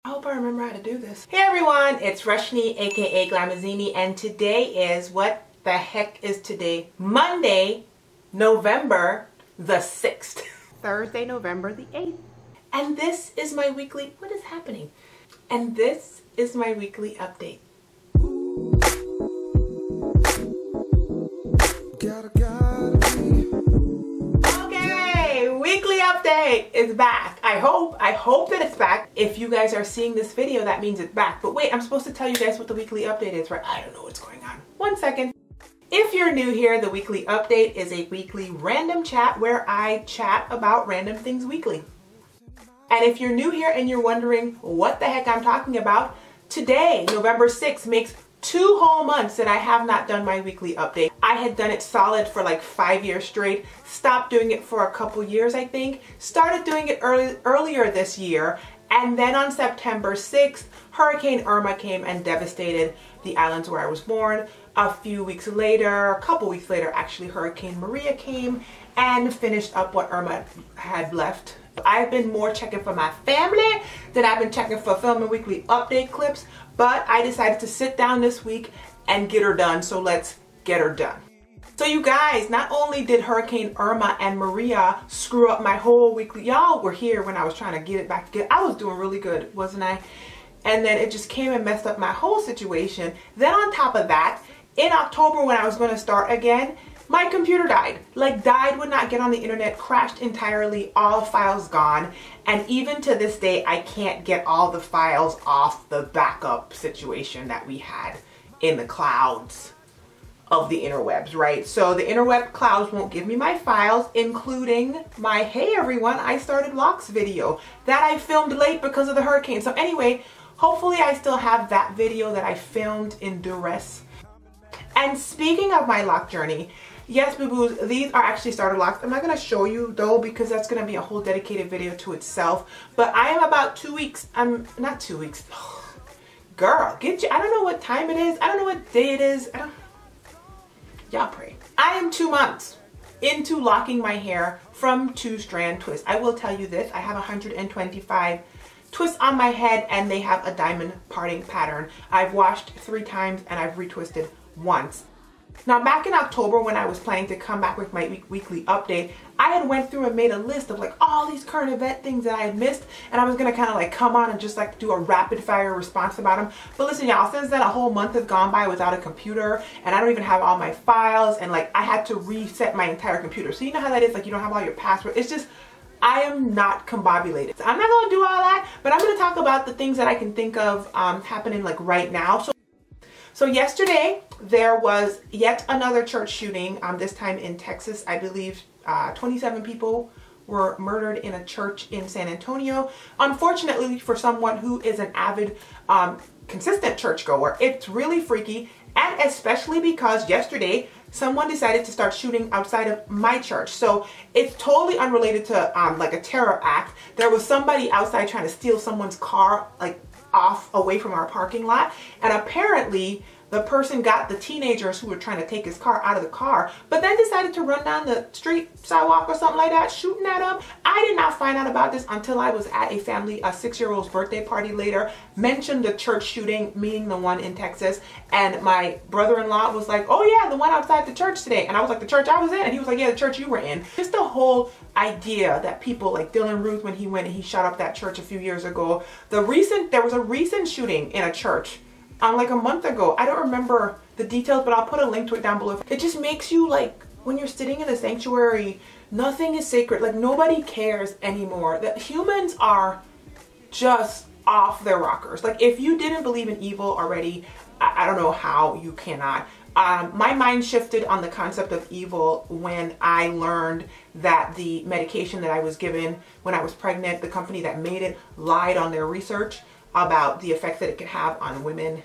I hope I remember how to do this. Hey everyone, it's Rashni aka Glamazini, and today is, what the heck is today? Monday, November the 6th. Thursday, November the 8th. And this is my weekly, what is happening? And this is my weekly update. Okay, weekly update is back. I hope that it's back. If you guys are seeing this video, that means it's back. But wait, I'm supposed to tell you guys what the weekly update is, right? I don't know what's going on. 1 second. If you're new here, the weekly update is a weekly random chat where I chat about random things weekly. And if you're new here and you're wondering what the heck I'm talking about, today, November 6th, makes 2 whole months that I have not done my weekly update. I had done it solid for like 5 years straight, stopped doing it for a couple years I think, started doing it earlier this year, and then on September 6th, Hurricane Irma came and devastated the islands where I was born. A few weeks later, a couple weeks later actually, Hurricane Maria came and finished up what Irma had left. I've been more checking for my family than I've been checking for filming weekly update clips, but I decided to sit down this week and get her done, so let's get her done. So you guys, not only did Hurricane Irma and Maria screw up my whole weekly, y'all were here when I was trying to get it back together. I was doing really good, wasn't I? And then it just came and messed up my whole situation. Then on top of that, in October when I was going to start again, my computer died. Like died, would not get on the internet, crashed entirely, all files gone. And even to this day, I can't get all the files off the backup situation that we had in the clouds of the interwebs, right? So the interweb clouds won't give me my files, including my "Hey everyone, I started Locs" video that I filmed late because of the hurricane. So anyway, hopefully I still have that video that I filmed in duress. And speaking of my lock journey, yes, boo-boos, these are actually starter locks. I'm not going to show you though because that's going to be a whole dedicated video to itself. But I am about 2 weeks, not 2 weeks. Girl, get you, I don't know what time it is. I don't know what day it is. Y'all pray. I am 2 months into locking my hair from 2-strand twists. I will tell you this, I have 125 twists on my head and they have a diamond parting pattern. I've washed 3 times and I've retwisted once. Now back in October when I was planning to come back with my weekly update, I had went through and made a list of like all these current event things that I had missed, and I was gonna kind of like come on and just like do a rapid fire response about them. But listen y'all, since then a whole month has gone by without a computer and I don't even have all my files, and like I had to reset my entire computer. So you know how that is, like you don't have all your passwords. It's just, I am not combobulated. So I'm not gonna do all that, but I'm gonna talk about the things that I can think of happening like right now. So yesterday, there was yet another church shooting, this time in Texas. I believe 27 people were murdered in a church in San Antonio. Unfortunately, for someone who is an avid, consistent churchgoer, it's really freaky, and especially because yesterday, someone decided to start shooting outside of my church. So it's totally unrelated to like a terror act. There was somebody outside trying to steal someone's car, like off away from our parking lot, and apparently the person got the teenagers who were trying to take his car out of the car, but then decided to run down the street, sidewalk or something like that, shooting at him. I did not find out about this until I was at a 6-year-old's birthday party later, mentioned the church shooting, meaning the one in Texas, and my brother-in-law was like, oh yeah, the one outside the church today. And I was like, the church I was in? And he was like, yeah, the church you were in. Just the whole idea that people like Dylan Ruth, when he went and he shot up that church a few years ago. There was a recent shooting in a church like a month ago. I don't remember the details, but I'll put a link to it down below. It just makes you like, when you're sitting in the sanctuary, nothing is sacred. Like nobody cares anymore. That humans are just off their rockers. Like if you didn't believe in evil already, I don't know how you cannot. My mind shifted on the concept of evil when I learned that the medication that I was given when I was pregnant, the company that made it lied on their research about the effects that it could have on women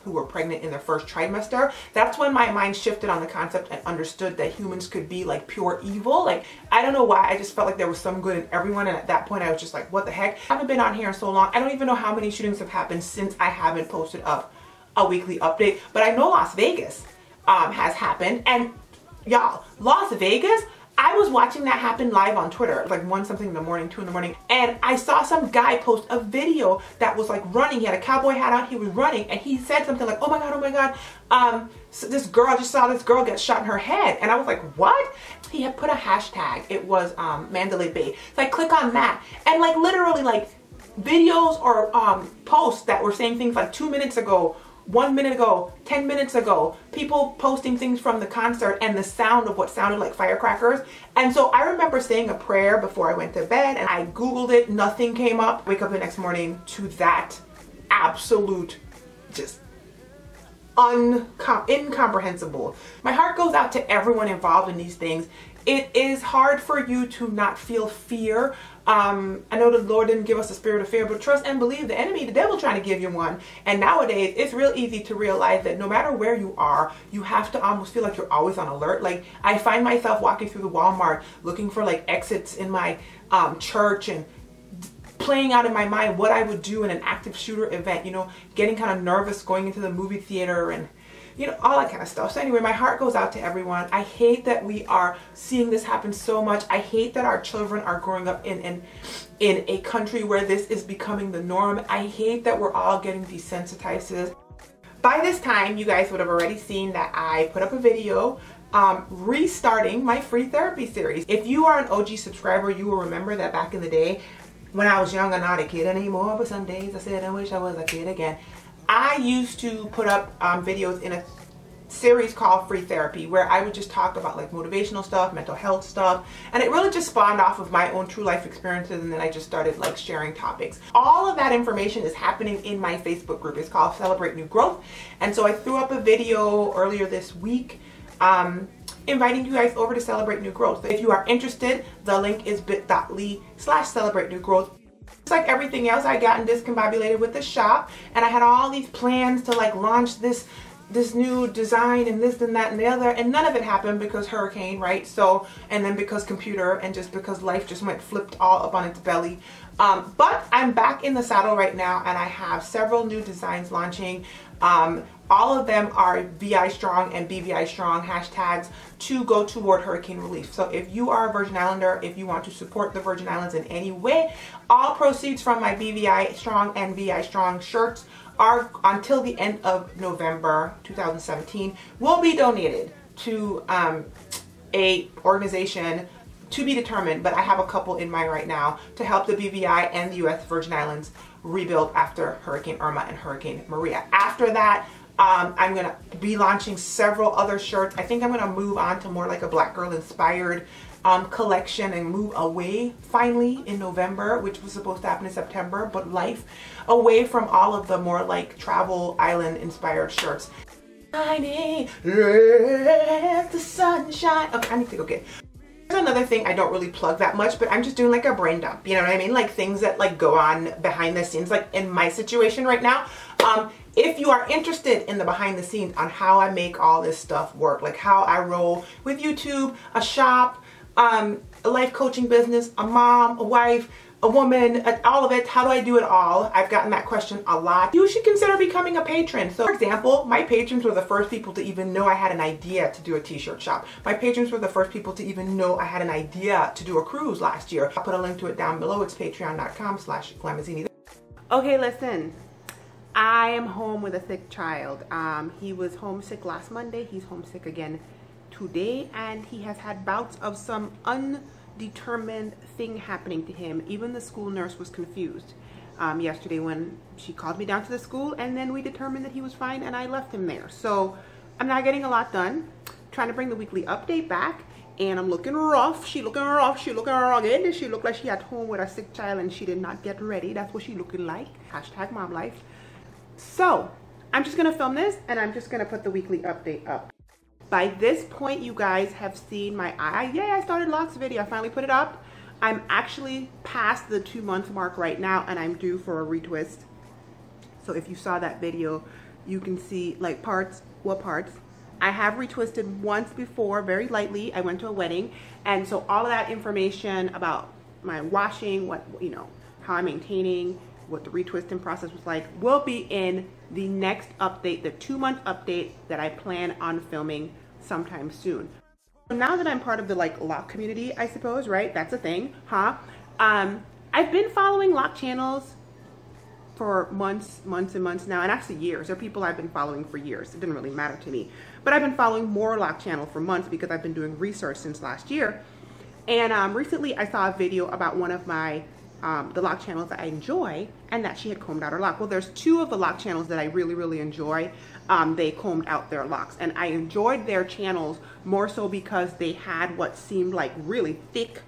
who were pregnant in their first trimester. That's when my mind shifted on the concept and understood that humans could be like pure evil. Like, I don't know why, I just felt like there was some good in everyone, and at that point I was just like, what the heck? I haven't been on here in so long. I don't even know how many shootings have happened since I haven't posted up a weekly update, but I know Las Vegas has happened, and y'all, Las Vegas, I was watching that happen live on Twitter, like 1 something in the morning, 2 in the morning, and I saw some guy post a video that was like running. He had a cowboy hat on, he was running, and he said something like, oh my God, so this girl, I just saw this girl get shot in her head. And I was like, what? He had put a hashtag, it was Mandalay Bay. So I click on that, and like literally like videos or posts that were saying things like 2 minutes ago, 1 minute ago, 10 minutes ago, people posting things from the concert and the sound of what sounded like firecrackers. And so I remember saying a prayer before I went to bed, and I Googled it, nothing came up. Wake up the next morning to that absolute, just incomprehensible. My heart goes out to everyone involved in these things. It is hard for you to not feel fear. I know the Lord didn't give us a spirit of fear, but trust and believe. The enemy, the devil, trying to give you one. And nowadays, it's real easy to realize that no matter where you are, you have to almost feel like you're always on alert. Like, I find myself walking through the Walmart looking for like exits in my church, and playing out in my mind what I would do in an active shooter event, you know, getting kind of nervous going into the movie theater, and you know, all that kind of stuff. So anyway, my heart goes out to everyone. I hate that we are seeing this happen so much. I hate that our children are growing up in a country where this is becoming the norm. I hate that we're all getting desensitized to this. By this time, you guys would have already seen that I put up a video restarting my free therapy series. If you are an OG subscriber, you will remember that back in the day when I was young and not a kid anymore, but some days I said I wish I was a kid again. I used to put up videos in a series called Free Therapy, where I would just talk about like motivational stuff, mental health stuff, and it really just spawned off of my own true life experiences, and then I just started like sharing topics. All of that information is happening in my Facebook group. It's called Celebrate New Growth, and so I threw up a video earlier this week inviting you guys over to Celebrate New Growth. So if you are interested, the link is bit.ly/Celebrate New Growth. Just like everything else, I gotten discombobulated with the shop, and I had all these plans to like launch this new design and this and that and the other, and none of it happened because hurricane, right? So, and then because computer, and just because life just went flipped all up on its belly. But I'm back in the saddle right now, and I have several new designs launching. All of them are VI Strong and BVI Strong hashtags to go toward hurricane relief. So if you are a Virgin Islander, if you want to support the Virgin Islands in any way, all proceeds from my BVI Strong and VI Strong shirts are, until the end of November 2017, will be donated to a organization to be determined, but I have a couple in mind right now to help the BVI and the U.S. Virgin Islands rebuild after Hurricane Irma and Hurricane Maria. After that, I'm going to be launching several other shirts. I think I'm going to move on to more like a Black girl inspired collection and move away finally in November, which was supposed to happen in September, but life, away from all of the more like travel island inspired shirts. Shining, let the sun shine. Okay, I need to go get. There's another thing I don't really plug that much, but I'm just doing like a brain dump, you know what I mean? Like things that like go on behind the scenes, like in my situation right now. If you are interested in the behind the scenes on how I make all this stuff work, like how I roll with YouTube, a shop, a life coaching business, a mom, a wife, a woman, all of it, how do I do it all? I've gotten that question a lot. You should consider becoming a patron. So for example, my patrons were the first people to even know I had an idea to do a t-shirt shop. My patrons were the first people to even know I had an idea to do a cruise last year. I'll put a link to it down below. It's patreon.com/glamazini. Okay, listen. I am home with a sick child. He was homesick last Monday. He's homesick again today, and he has had bouts of some undetermined thing happening to him. Even the school nurse was confused yesterday when she called me down to the school, and then we determined that he was fine, and I left him there. So I'm not getting a lot done. Trying to bring the weekly update back, and I'm looking rough. She looking rough. She looking rugged. She looked like she at home with a sick child, and she did not get ready. That's what she looking like. Hashtag mom life. So I'm just gonna film this, and I'm just gonna put the weekly update up. By this point, you guys have seen my I started Locs video. I finally put it up. I'm actually past the 2-month mark right now, and I'm due for a retwist. So if you saw that video, you can see like parts, what parts. I have retwisted once before, very lightly. I went to a wedding, and so all of that information about my washing, what, you know, how I'm maintaining, what the retwisting process was like, will be in the next update, the 2-month update that I plan on filming sometime soon. Now that I'm part of the like lock community, I suppose, right? That's a thing, huh? I've been following lock channels for months and months now, and actually years. There are people I've been following for years. It didn't really matter to me. But I've been following more lock channel for months because I've been doing research since last year. And recently I saw a video about one of my the lock channels that I enjoy, and that she had combed out her lock. Well, there's two of the lock channels that I really enjoy. They combed out their locks, and I enjoyed their channels more so because they had what seemed like really thick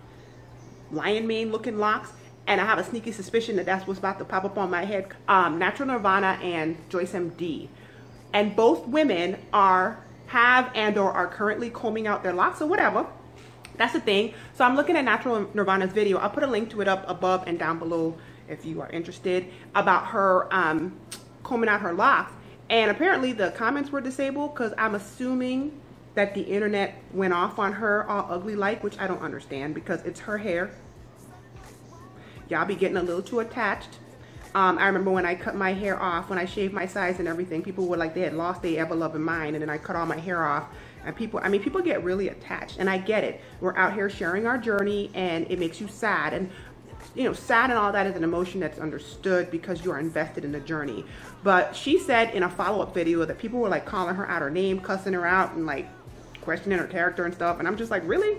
lion mane looking locks, and I have a sneaky suspicion that that's what's about to pop up on my head. Natural Nirvana and Joyce MD, and both women have and or are currently combing out their locks, or whatever. That's the thing. So I'm looking at Natural Nirvana's video. I'll put a link to it up above and down below if you are interested, about her combing out her locks. And apparently the comments were disabled because I'm assuming that the internet went off on her all ugly like, which I don't understand because it's her hair. Y'all be getting a little too attached. I remember when I cut my hair off, when I shaved my sides and everything, people were like they had lost their ever-loving mind, and then I cut all my hair off. And people get really attached, and I get it. We're out here sharing our journey, and it makes you sad. And, you know, sad and all that is an emotion that's understood because you are invested in the journey. But she said in a follow-up video that people were like calling her out her name, cussing her out, and like questioning her character and stuff. And I'm just like, really?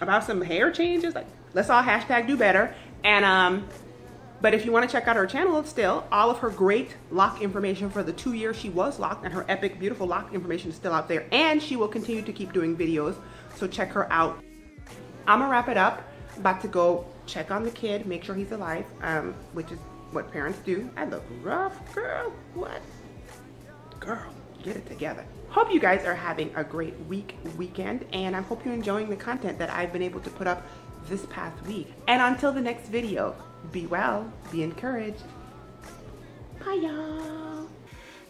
About some hair changes? Like, let's all hashtag do better. And, but if you want to check out her channel still, all of her great lock information for the 2 years she was locked, and her epic, beautiful lock information is still out there. And she will continue to keep doing videos, so check her out. I'm gonna wrap it up. About to go check on the kid, make sure he's alive, which is what parents do. I look rough, girl. What? Girl, get it together. Hope you guys are having a great weekend, and I hope you're enjoying the content that I've been able to put up this past week. And until the next video, be well, be encouraged. Bye, y'all.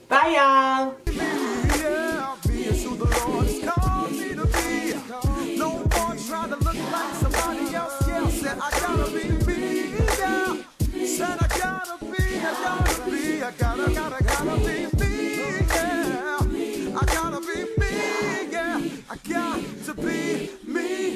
Bye, y'all. No more trying to look like somebody else. Yeah, said I gotta be.